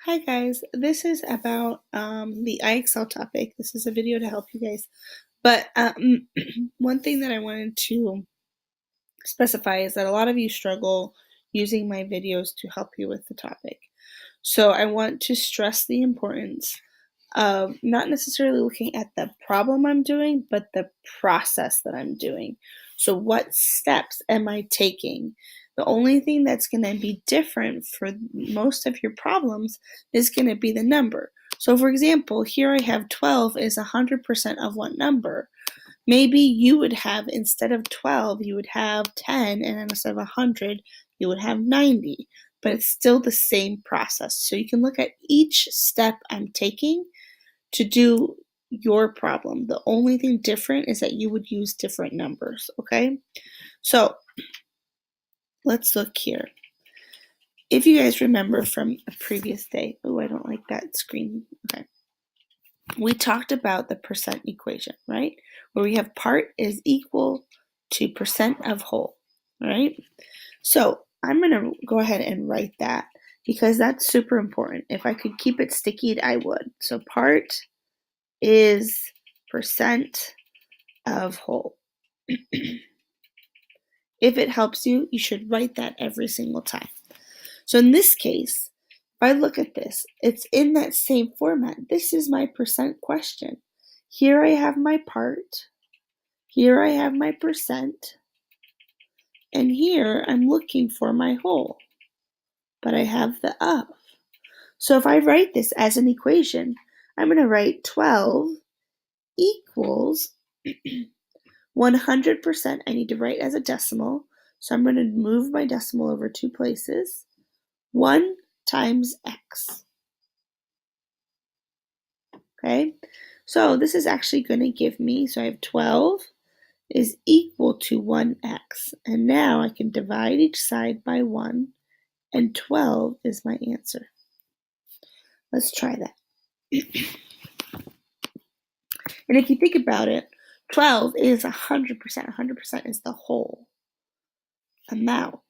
Hi guys, this is about the iExcel topic. This is a video to help you guys. But one thing that I wanted to specify is that a lot of you struggle using my videos to help you with the topic. So I want to stress the importance of not necessarily looking at the problem I'm doing, but the process that I'm doing. So what steps am I taking? The only thing that's going to be different for most of your problems is going to be the number. So for example, here I have 12 is 100% of what number? Maybe you would have, instead of 12, you would have 10, and then instead of 100, you would have 90. But it's still the same process. So you can look at each step I'm taking to do your problem. The only thing different is that you would use different numbers, okay? So let's look here. If you guys remember from a previous day, oh, I don't like that screen. Okay. We talked about the percent equation, right? Where we have part is equal to percent of whole, right? So I'm going to go ahead and write that because that's super important. If I could keep it sticky, I would. So part is percent of whole. If it helps you, you should write that every single time. So in this case, if I look at this, it's in that same format. This is my percent question. Here I have my part. Here I have my percent. And here I'm looking for my whole. But I have the of. So if I write this as an equation, I'm going to write 12 equals 100%. I need to write as a decimal. So I'm going to move my decimal over 2 places. 1 times x. Okay, so this is actually going to give me, so I have 12 is equal to 1x. And now I can divide each side by 1, and 12 is my answer. Let's try that. And if you think about it, 12 is 100%. 100% is the whole amount.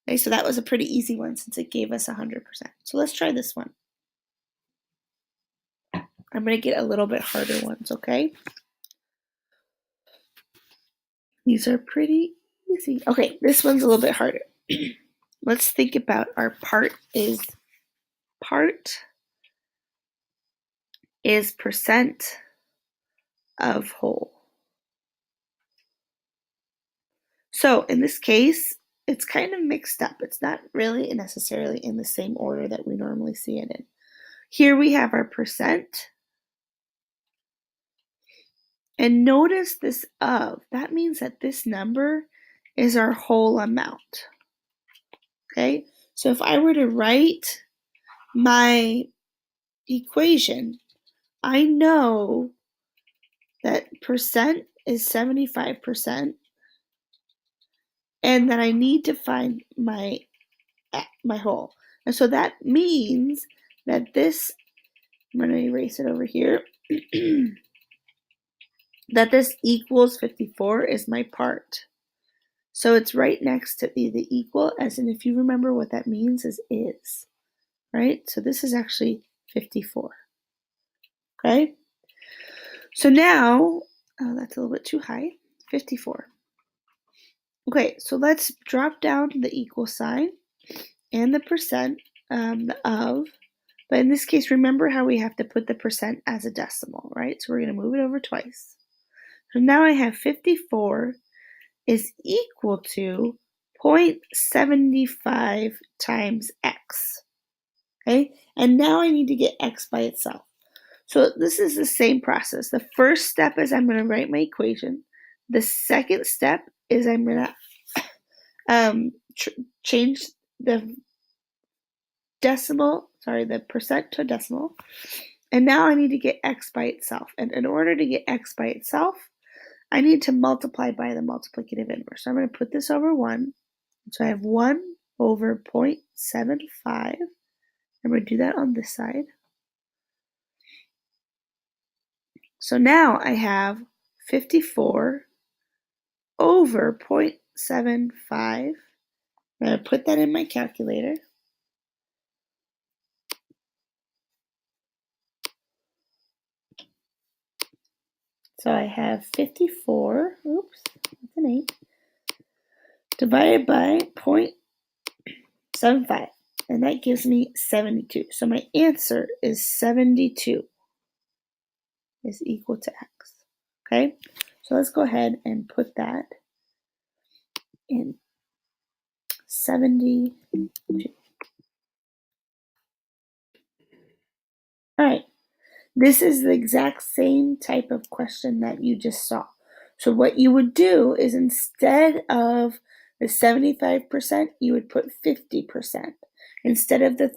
Okay, so that was a pretty easy one since it gave us 100%. So let's try this one. I'm going to get a little bit harder ones, okay? These are pretty easy. Okay, this one's a little bit harder. Let's think about our part is percent of whole. So in this case, it's kind of mixed up. It's not really necessarily in the same order that we normally see it in. Here we have our percent. And notice this of. That means that this number is our whole amount. Okay? So if I were to write my equation, I know that percent is 75%, and that I need to find my whole. And so that means that this, I'm going to erase it over here, that this equals 54 is my part. So it's right next to the equal, as in if you remember what that means is, right? So this is actually 54. Okay? So now, oh, that's a little bit too high, 54. Okay, so let's drop down the equal sign and the percent, the of, but in this case, remember how we have to put the percent as a decimal, right? So we're going to move it over twice. So now I have 54 is equal to 0.75 times x, okay? And now I need to get x by itself. So this is the same process. The first step is I'm going to write my equation. The second step is I'm going to change the the percent to a decimal. And now I need to get x by itself. And in order to get x by itself, I need to multiply by the multiplicative inverse. So I'm going to put this over 1. So I have 1 over 0.75. I'm going to do that on this side. So now I have 54 over 0.75. I'm going to put that in my calculator. 54 over 0.75 times 1 over 0.75 is 1.75. I'm going to put that in my calculator. So I have 54, oops, that's an 8, divided by 0.75, and that gives me 72. So my answer is 72 is equal to x. Okay, so let's go ahead and put that in 72. All right, this is the exact same type of question that you just saw. So what you would do is instead of the 75%, you would put 50%. Instead of the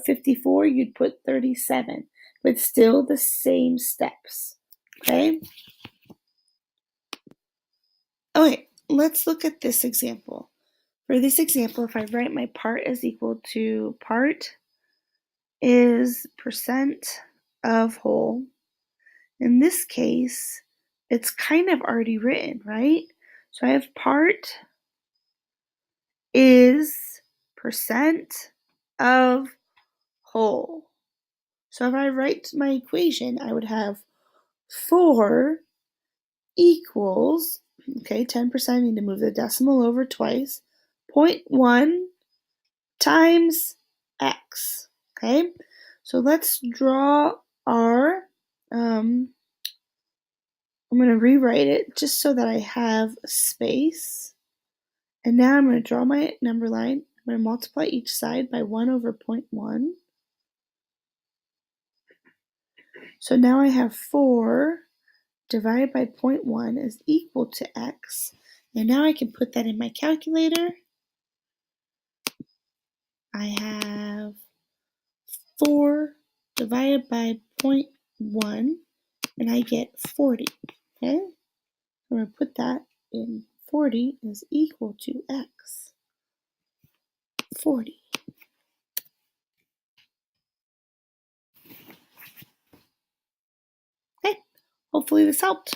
54, you'd put 37, but still the same steps, okay? Okay, let's look at this example. For this example, if I write my part as equal to part is percent of whole, in this case, it's kind of already written, right? So I have part is percent of whole. So if I write my equation, I would have 4 equals, okay, 10%, I need to move the decimal over twice, 0.1 times x, okay? So let's draw our, I'm going to rewrite it just so that I have space. And now I'm going to draw my number line. I'm going to multiply each side by 1 over 0.1. So now I have 4 divided by 0.1 is equal to x. And now I can put that in my calculator. I have 4 divided by 0.1, and I get 40. Okay? I'm going to put that in 40 is equal to x. 40. Okay, hopefully this helped.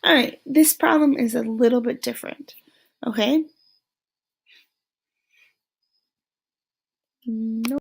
All right, this problem is a little bit different. Okay? No.